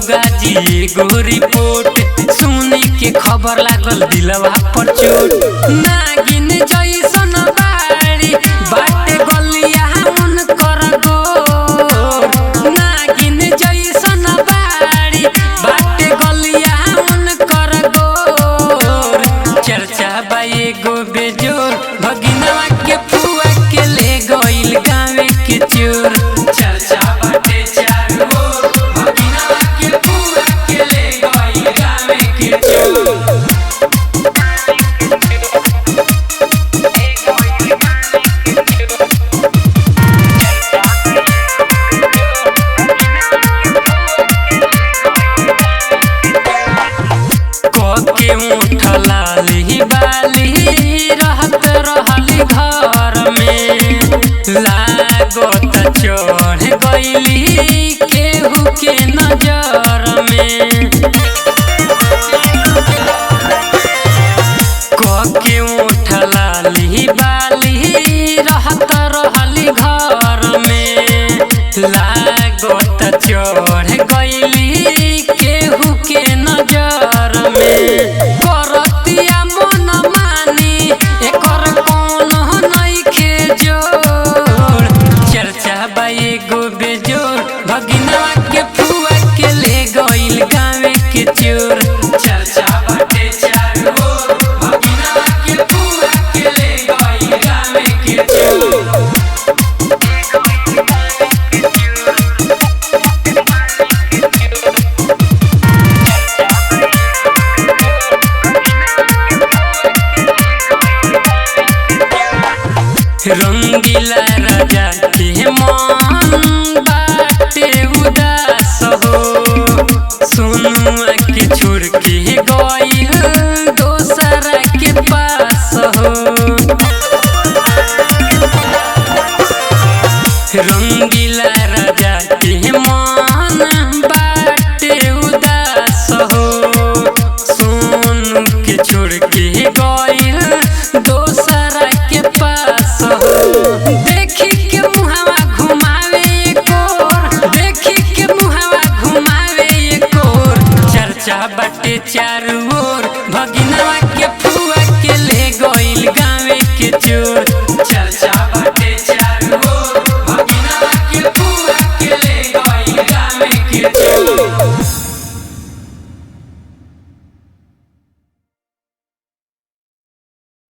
दरोगा जी एगो रिपोर्ट सुनी के खबर लागल दिलवा पर चोट। नागिन जैसन बाड़ी बाटे गलिया उनकर गोर, नागिन जैसन बाड़ी बाटे गलिया उनकर गोर। चर्चा बा एगो बेजोर भगिनवा के फुआ के ले गइल गाँव के चोर। चर्चा बाटे चारों ओर भगिनवा के फुआ के ले गइल गाँव के चोर। के उठलाली बाली रहत रहली घर में, लागत चढ़ गइली केहू के नजर में। के उठलाली बाली रहत रहली घर में, लागत चढ़ गइली केहू के नजर में। करतिया मन मानी एकर कौनो नइखे जोड़। चर्चा बा एगो बेजोड़ भगिनवा के फुआ के ले गइल गाँव के चोर। चर्चा बाटे चारों ओर भगिनवा के फुआ के ले गइल गाँव के चोर। रंगीला राजा के मन बाटे उदास हो, सोनुआ के छोड़ के गइल दोसरा के पास हो। रंगीला राजा के मन